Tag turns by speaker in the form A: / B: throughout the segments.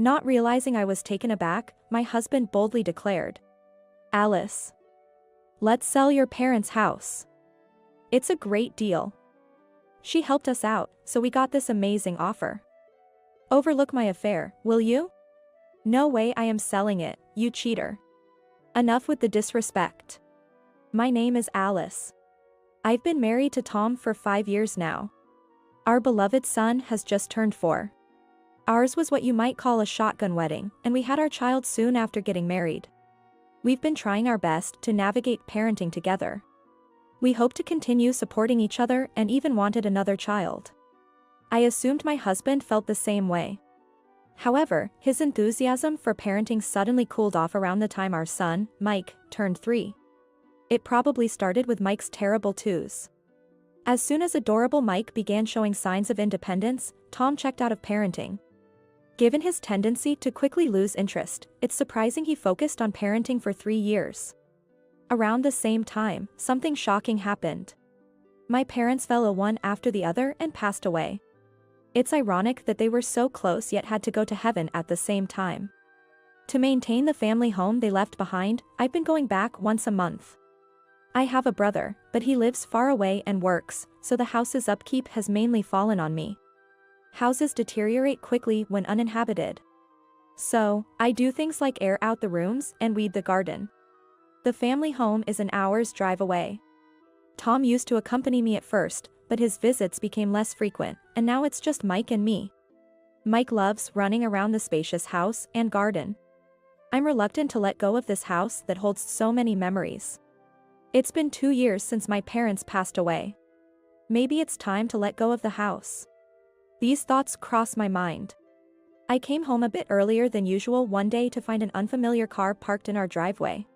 A: Not realizing I was taken aback, my husband boldly declared, "Alice, let's sell your parents' house. It's a great deal. She helped us out, so we got this amazing offer. Overlook my affair, will you?" "No way I am selling it, you cheater. Enough with the disrespect. My name is Alice. I've been married to Tom for 5 years now. Our beloved son has just turned 4. Ours was what you might call a shotgun wedding, and we had our child soon after getting married. We've been trying our best to navigate parenting together. We hope to continue supporting each other and even wanted another child." I assumed my husband felt the same way. However, his enthusiasm for parenting suddenly cooled off around the time our son, Mike, turned 3. It probably started with Mike's terrible twos. As soon as adorable Mike began showing signs of independence, Tom checked out of parenting. Given his tendency to quickly lose interest, it's surprising he focused on parenting for 3 years. Around the same time, something shocking happened. My parents fell one after the other and passed away. It's ironic that they were so close yet had to go to heaven at the same time. To maintain the family home they left behind, I've been going back once a month. I have a brother, but he lives far away and works, so the house's upkeep has mainly fallen on me. Houses deteriorate quickly when uninhabited. So, I do things like air out the rooms and weed the garden. The family home is an hour's drive away. Tom used to accompany me at first, but his visits became less frequent, and now it's just Mike and me. Mike loves running around the spacious house and garden. I'm reluctant to let go of this house that holds so many memories. It's been 2 years since my parents passed away. Maybe it's time to let go of the house. These thoughts cross my mind. I came home a bit earlier than usual one day to find an unfamiliar car parked in our driveway.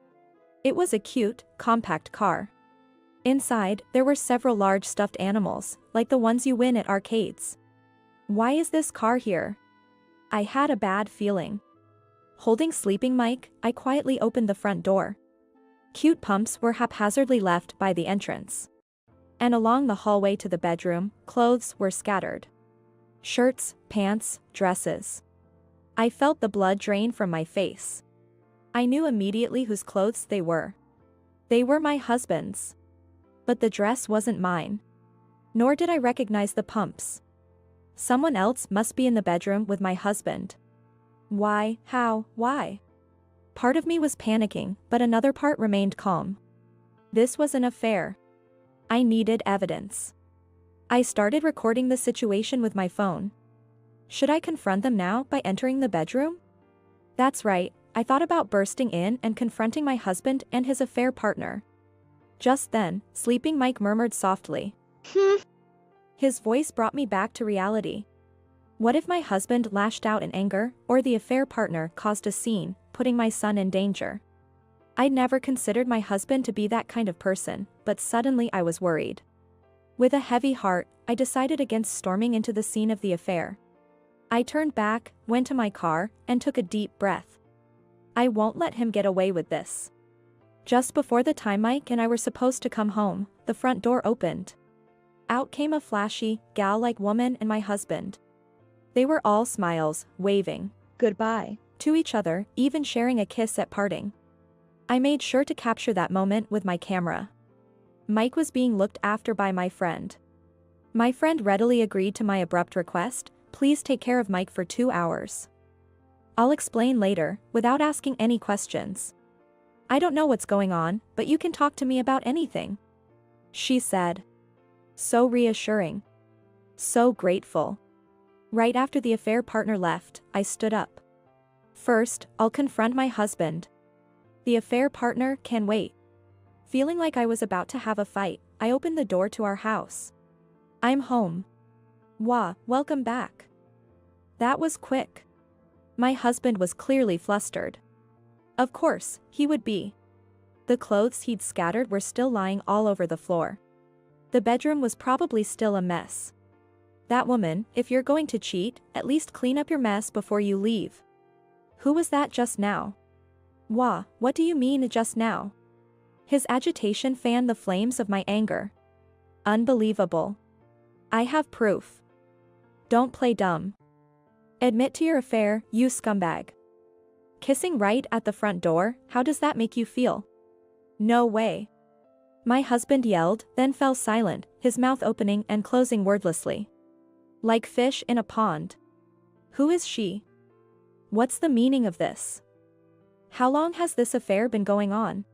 A: It was a cute, compact car. Inside, there were several large stuffed animals, like the ones you win at arcades. Why is this car here? I had a bad feeling. Holding sleeping Mike, I quietly opened the front door. Cute pumps were haphazardly left by the entrance. And along the hallway to the bedroom, clothes were scattered. Shirts, pants, dresses. I felt the blood drain from my face. I knew immediately whose clothes they were. They were my husband's. But the dress wasn't mine. Nor did I recognize the pumps. Someone else must be in the bedroom with my husband. Why, how, why? Part of me was panicking, but another part remained calm. This was an affair. I needed evidence. I started recording the situation with my phone. Should I confront them now by entering the bedroom? That's right, I thought about bursting in and confronting my husband and his affair partner. Just then, sleeping Mike murmured softly. His voice brought me back to reality. What if my husband lashed out in anger, or the affair partner caused a scene, putting my son in danger? I'd never considered my husband to be that kind of person, but suddenly I was worried. With a heavy heart, I decided against storming into the scene of the affair. I turned back, went to my car, and took a deep breath. I won't let him get away with this. Just before the time Mike and I were supposed to come home, the front door opened. Out came a flashy, gal-like woman and my husband. They were all smiles, waving goodbye to each other, even sharing a kiss at parting. I made sure to capture that moment with my camera. Mike was being looked after by my friend. My friend readily agreed to my abrupt request, please take care of Mike for 2 hours. I'll explain later, without asking any questions. I don't know what's going on, but you can talk to me about anything, she said. So reassuring. So grateful. Right after the affair partner left, I stood up. First, I'll confront my husband. The affair partner can wait. Feeling like I was about to have a fight, I opened the door to our house. I'm home. Wah, welcome back. That was quick. My husband was clearly flustered. Of course, he would be. The clothes he'd scattered were still lying all over the floor. The bedroom was probably still a mess. That woman, if you're going to cheat, at least clean up your mess before you leave. Who was that just now? Wah, what do you mean just now? His agitation fanned the flames of my anger. Unbelievable. I have proof. Don't play dumb. Admit to your affair, you scumbag. Kissing right at the front door, how does that make you feel? No way. My husband yelled, then fell silent, his mouth opening and closing wordlessly. Like fish in a pond. Who is she? What's the meaning of this? How long has this affair been going on?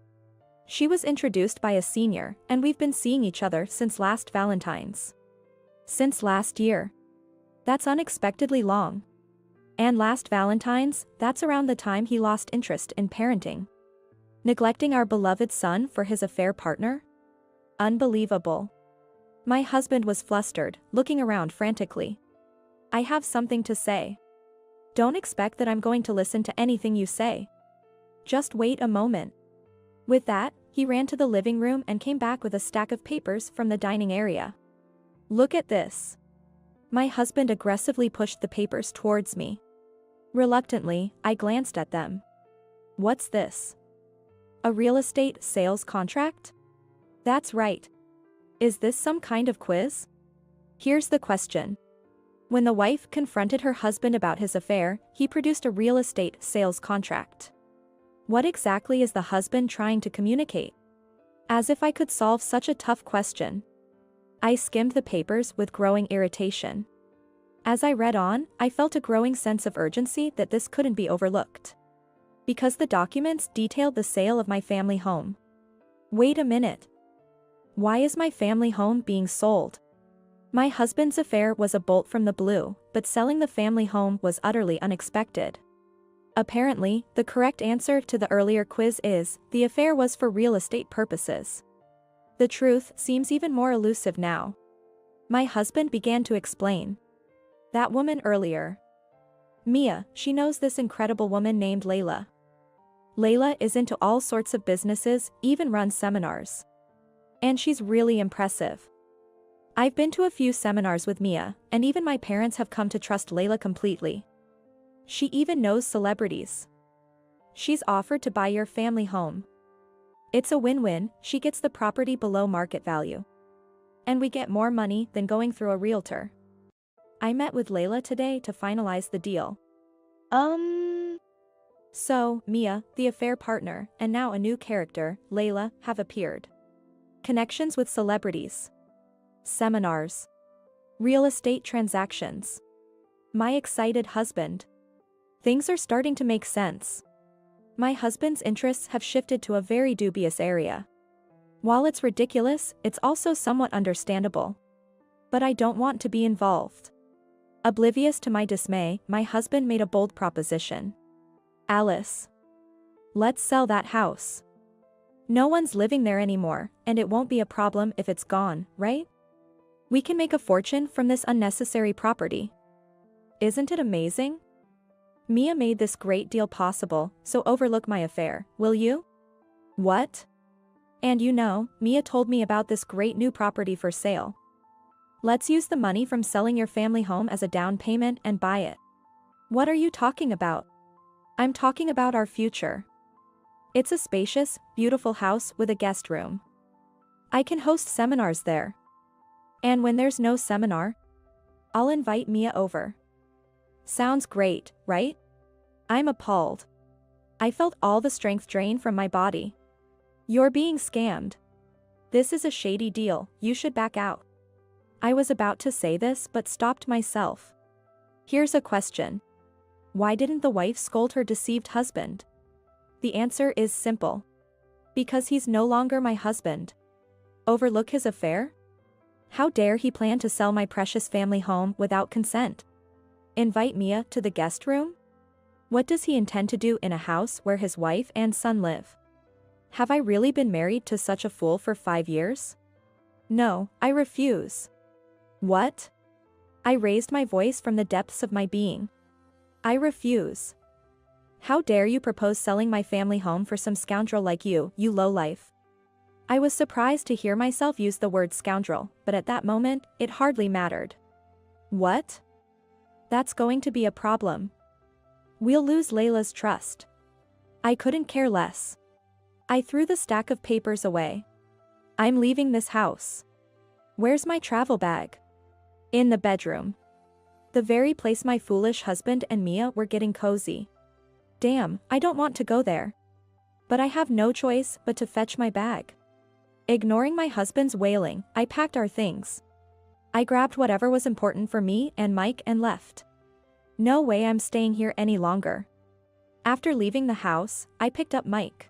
A: She was introduced by a senior, and we've been seeing each other since last Valentine's. Since last year. That's unexpectedly long. And last Valentine's, that's around the time he lost interest in parenting. Neglecting our beloved son for his affair partner? Unbelievable. My husband was flustered, looking around frantically. I have something to say. Don't expect that I'm going to listen to anything you say. Just wait a moment. With that, he ran to the living room and came back with a stack of papers from the dining area. Look at this. My husband aggressively pushed the papers towards me. Reluctantly, I glanced at them. What's this? A real estate sales contract? That's right. Is this some kind of quiz? Here's the question. When the wife confronted her husband about his affair, he produced a real estate sales contract. What exactly is the husband trying to communicate? As if I could solve such a tough question. I skimmed the papers with growing irritation. As I read on, I felt a growing sense of urgency that this couldn't be overlooked. Because the documents detailed the sale of my family home. Wait a minute. Why is my family home being sold? My husband's affair was a bolt from the blue, but selling the family home was utterly unexpected. Apparently, the correct answer to the earlier quiz is, the affair was for real estate purposes. The truth seems even more elusive now. My husband began to explain. That woman earlier. Mia, she knows this incredible woman named Layla. Layla is into all sorts of businesses, even runs seminars. And she's really impressive. I've been to a few seminars with Mia, and even my parents have come to trust Layla completely. She even knows celebrities. She's offered to buy your family home. It's a win-win, she gets the property below market value. And we get more money than going through a realtor. I met with Layla today to finalize the deal. So, Mia, the affair partner, and now a new character, Layla, have appeared. Connections with celebrities. Seminars. Real estate transactions. My excited husband. Things are starting to make sense. My husband's interests have shifted to a very dubious area. While it's ridiculous, it's also somewhat understandable. But I don't want to be involved. Oblivious to my dismay, my husband made a bold proposition. Alice. Let's sell that house. No one's living there anymore, and it won't be a problem if it's gone, right? We can make a fortune from this unnecessary property. Isn't it amazing? Mia made this great deal possible, so overlook my affair, will you? What? And you know, Mia told me about this great new property for sale. Let's use the money from selling your family home as a down payment and buy it. What are you talking about? I'm talking about our future. It's a spacious, beautiful house with a guest room. I can host seminars there. And when there's no seminar, I'll invite Mia over. Sounds great, right? I'm appalled. I felt all the strength drain from my body. You're being scammed. This is a shady deal, you should back out. I was about to say this but stopped myself. Here's a question. Why didn't the wife scold her deceived husband? The answer is simple. Because he's no longer my husband. Overlook his affair? How dare he plan to sell my precious family home without consent? Invite Mia to the guest room? What does he intend to do in a house where his wife and son live? Have I really been married to such a fool for 5 years? No, I refuse. What? I raised my voice from the depths of my being. I refuse. How dare you propose selling my family home for some scoundrel like you lowlife? I was surprised to hear myself use the word scoundrel, but at that moment, it hardly mattered. What? That's going to be a problem. We'll lose Layla's trust. I couldn't care less. I threw the stack of papers away. I'm leaving this house. Where's my travel bag? In the bedroom. The very place my foolish husband and Mia were getting cozy. Damn, I don't want to go there. But I have no choice but to fetch my bag. Ignoring my husband's wailing, I packed our things. I grabbed whatever was important for me and Mike and left. No way I'm staying here any longer. After leaving the house, I picked up Mike.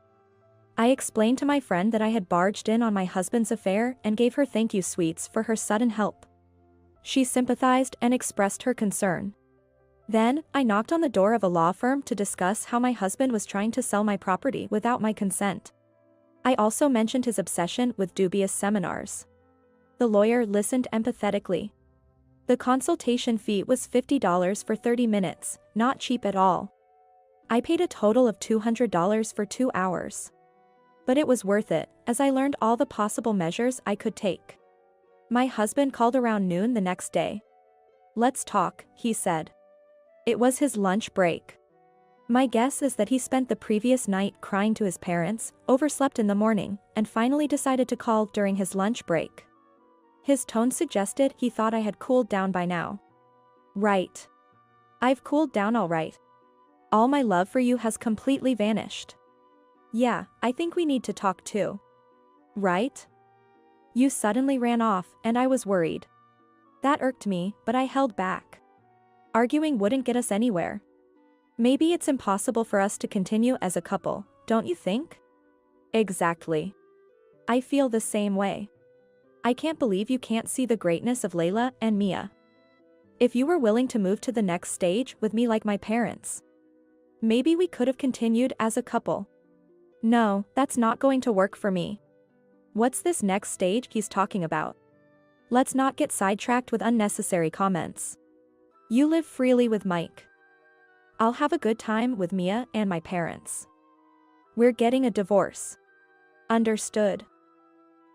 A: I explained to my friend that I had barged in on my husband's affair and gave her thank you sweets for her sudden help. She sympathized and expressed her concern. Then, I knocked on the door of a law firm to discuss how my husband was trying to sell my property without my consent. I also mentioned his obsession with dubious seminars. The lawyer listened empathetically. The consultation fee was $50 for 30 minutes, not cheap at all. I paid a total of $200 for 2 hours. But it was worth it, as I learned all the possible measures I could take. My husband called around noon the next day. "Let's talk," he said. It was his lunch break. My guess is that he spent the previous night crying to his parents, overslept in the morning, and finally decided to call during his lunch break. His tone suggested he thought I had cooled down by now. Right. I've cooled down all right. All my love for you has completely vanished. Yeah, I think we need to talk too. Right? You suddenly ran off, and I was worried. That irked me, but I held back. Arguing wouldn't get us anywhere. Maybe it's impossible for us to continue as a couple, don't you think? Exactly. I feel the same way. I can't believe you can't see the greatness of Layla and Mia. If you were willing to move to the next stage with me like my parents, maybe we could have continued as a couple. No, that's not going to work for me. What's this next stage he's talking about? Let's not get sidetracked with unnecessary comments. You live freely with Mike. I'll have a good time with Mia and my parents. We're getting a divorce. Understood.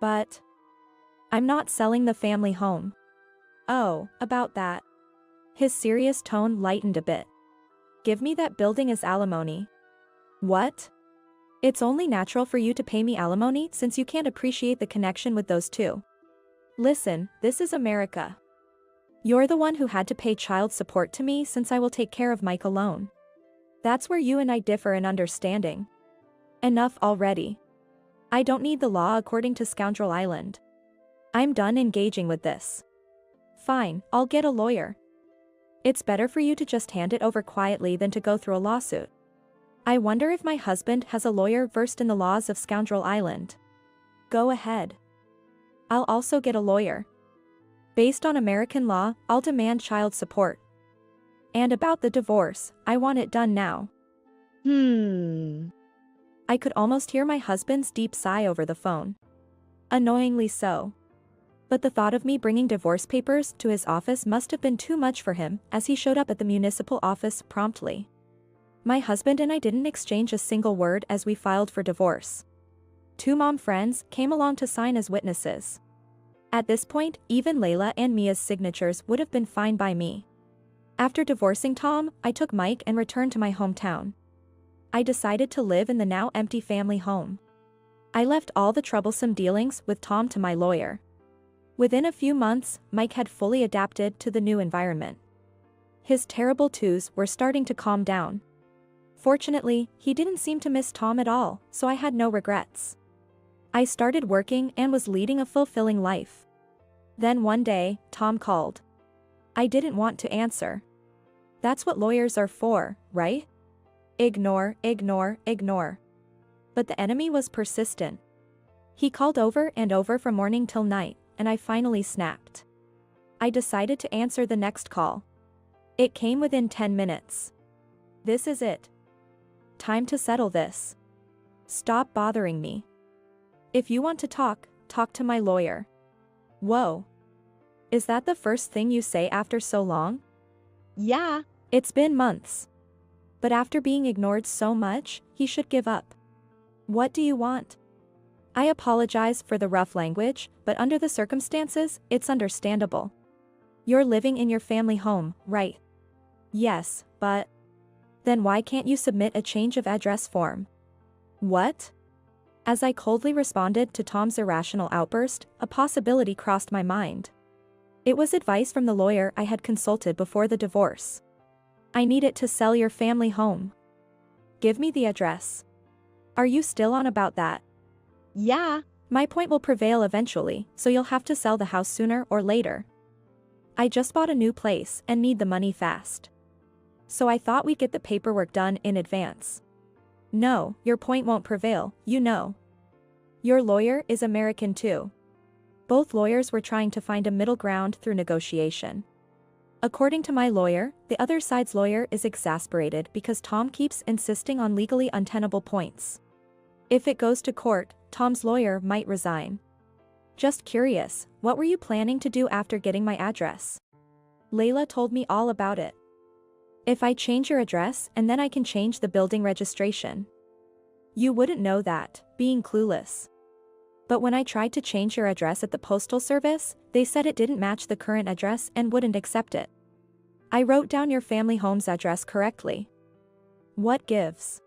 A: But I'm not selling the family home. Oh, about that. His serious tone lightened a bit. Give me that building as alimony. What? It's only natural for you to pay me alimony since you can't appreciate the connection with those two. Listen, this is America. You're the one who had to pay child support to me since I will take care of Mike alone. That's where you and I differ in understanding. Enough already. I don't need the law according to Scoundrel Island. I'm done engaging with this. Fine, I'll get a lawyer. It's better for you to just hand it over quietly than to go through a lawsuit. I wonder if my husband has a lawyer versed in the laws of Scoundrel Island. Go ahead. I'll also get a lawyer. Based on American law, I'll demand child support. And about the divorce, I want it done now. I could almost hear my husband's deep sigh over the phone. Annoyingly so. But the thought of me bringing divorce papers to his office must have been too much for him, as he showed up at the municipal office promptly. My husband and I didn't exchange a single word as we filed for divorce. 2 mom friends came along to sign as witnesses. At this point, even Layla and Mia's signatures would have been fine by me. After divorcing Tom, I took Mike and returned to my hometown. I decided to live in the now empty family home. I left all the troublesome dealings with Tom to my lawyer. Within a few months, Mike had fully adapted to the new environment. His terrible twos were starting to calm down. Fortunately, he didn't seem to miss Tom at all, so I had no regrets. I started working and was leading a fulfilling life. Then one day, Tom called. I didn't want to answer. That's what lawyers are for, right? Ignore, ignore, ignore. But the enemy was persistent. He called over and over from morning till night, and I finally snapped. I decided to answer the next call. It came within 10 minutes. This is it. Time to settle this. Stop bothering me. If you want to talk, talk to my lawyer. Whoa. Is that the first thing you say after so long? Yeah. It's been months. But after being ignored so much, he should give up. What do you want? I apologize for the rough language, but under the circumstances, it's understandable. You're living in your family home, right? Yes, but then why can't you submit a change of address form? What? As I coldly responded to Tom's irrational outburst, a possibility crossed my mind. It was advice from the lawyer I had consulted before the divorce. I need it to sell your family home. Give me the address. Are you still on about that?
B: Yeah.
A: My point will prevail eventually, so you'll have to sell the house sooner or later. I just bought a new place and need the money fast. So I thought we'd get the paperwork done in advance. No, your point won't prevail, you know. Your lawyer is American too. Both lawyers were trying to find a middle ground through negotiation. According to my lawyer, the other side's lawyer is exasperated because Tom keeps insisting on legally untenable points. If it goes to court, Tom's lawyer might resign. Just curious, what were you planning to do after getting my address? Layla told me all about it. If I change your address and then I can change the building registration. You wouldn't know that, being clueless. But when I tried to change your address at the postal service, they said it didn't match the current address and wouldn't accept it. I wrote down your family home's address correctly. What gives?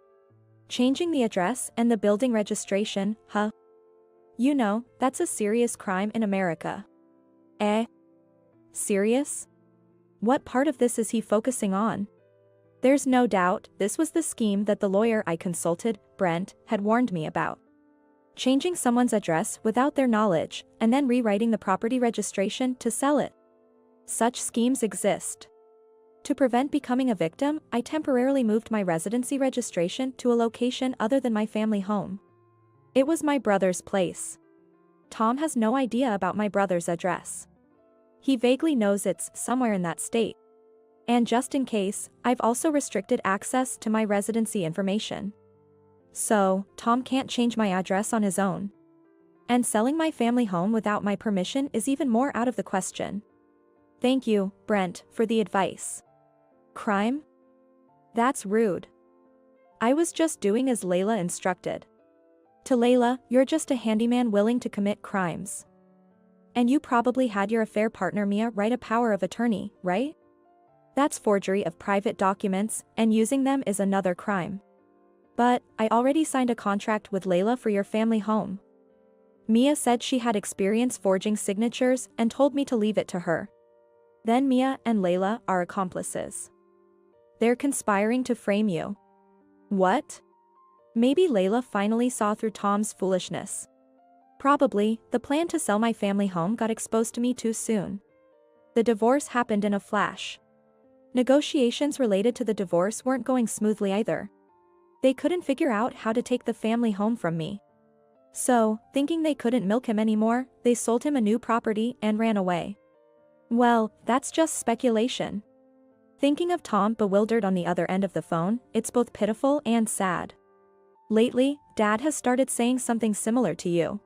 A: Changing the address and the building registration, huh? You know, that's a serious crime in America. Eh? Serious? What part of this is he focusing on? There's no doubt, this was the scheme that the lawyer I consulted, Brent, had warned me about. Changing someone's address without their knowledge, and then rewriting the property registration to sell it. Such schemes exist. To prevent becoming a victim, I temporarily moved my residency registration to a location other than my family home. It was my brother's place. Tom has no idea about my brother's address. He vaguely knows it's somewhere in that state. And just in case, I've also restricted access to my residency information. So, Tom can't change my address on his own. And selling my family home without my permission is even more out of the question. Thank you, Brent, for the advice. Crime? That's rude. I was just doing as Layla instructed. To Layla, you're just a handyman willing to commit crimes. And you probably had your affair partner Mia write a power of attorney, right? That's forgery of private documents, and using them is another crime. But, I already signed a contract with Layla for your family home. Mia said she had experience forging signatures and told me to leave it to her. Then Mia and Layla are accomplices. They're conspiring to frame you. What? Maybe Layla finally saw through Tom's foolishness. Probably, the plan to sell my family home got exposed to me too soon. The divorce happened in a flash. Negotiations related to the divorce weren't going smoothly either. They couldn't figure out how to take the family home from me. So, thinking they couldn't milk him anymore, they sold him a new property and ran away. Well, that's just speculation. Thinking of Tom bewildered on the other end of the phone, it's both pitiful and sad. Lately, Dad has started saying something similar to you.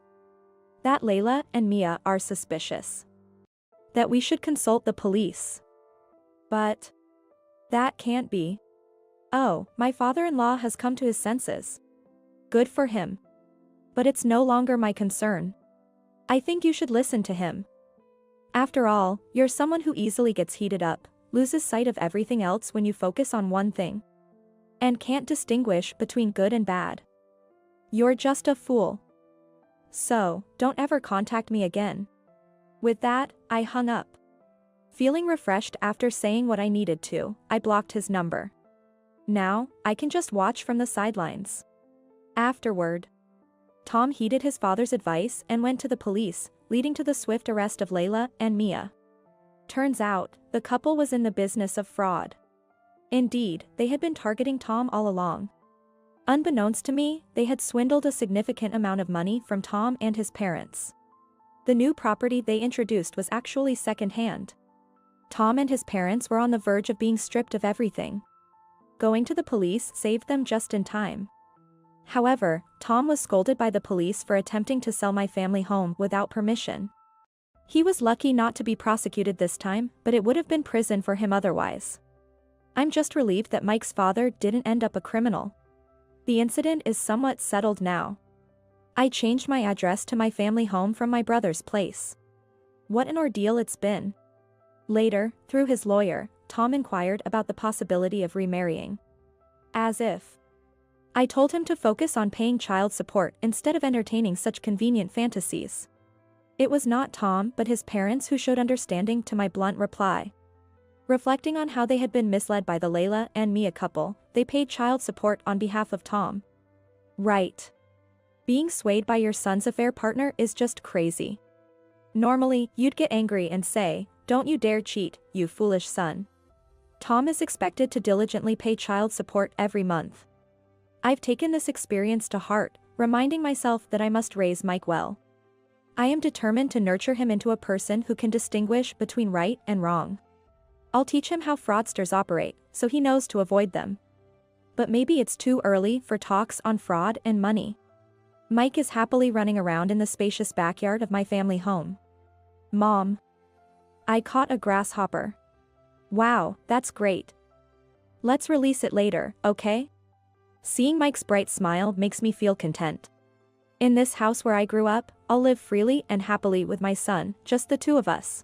A: That Layla and Mia are suspicious. That we should consult the police. But that can't be. Oh, my father-in-law has come to his senses. Good for him. But it's no longer my concern. I think you should listen to him. After all, you're someone who easily gets heated up, loses sight of everything else when you focus on one thing. And can't distinguish between good and bad. You're just a fool. So, don't ever contact me again. With that, I hung up. Feeling refreshed after saying what I needed to, I blocked his number. Now, I can just watch from the sidelines. Afterward, Tom heeded his father's advice and went to the police, leading to the swift arrest of Layla and Mia. Turns out, the couple was in the business of fraud. Indeed, they had been targeting Tom all along. Unbeknownst to me, they had swindled a significant amount of money from Tom and his parents. The new property they introduced was actually second-hand. Tom and his parents were on the verge of being stripped of everything. Going to the police saved them just in time. However, Tom was scolded by the police for attempting to sell my family home without permission. He was lucky not to be prosecuted this time, but it would have been prison for him otherwise. I'm just relieved that Mike's father didn't end up a criminal. The incident is somewhat settled now. I changed my address to my family home from my brother's place. What an ordeal it's been. Later, through his lawyer, Tom inquired about the possibility of remarrying. As if. I told him to focus on paying child support instead of entertaining such convenient fantasies. It was not Tom but his parents who showed understanding to my blunt reply. Reflecting on how they had been misled by the Layla and Mia couple, they paid child support on behalf of Tom. Right. Being swayed by your son's affair partner is just crazy. Normally, you'd get angry and say, "Don't you dare cheat, you foolish son." Tom is expected to diligently pay child support every month. I've taken this experience to heart, reminding myself that I must raise Mike well. I am determined to nurture him into a person who can distinguish between right and wrong. I'll teach him how fraudsters operate, so he knows to avoid them. But maybe it's too early for talks on fraud and money. Mike is happily running around in the spacious backyard of my family home. Mom. I caught a grasshopper. Wow, that's great. Let's release it later, okay? Seeing Mike's bright smile makes me feel content. In this house where I grew up, I'll live freely and happily with my son, just the two of us.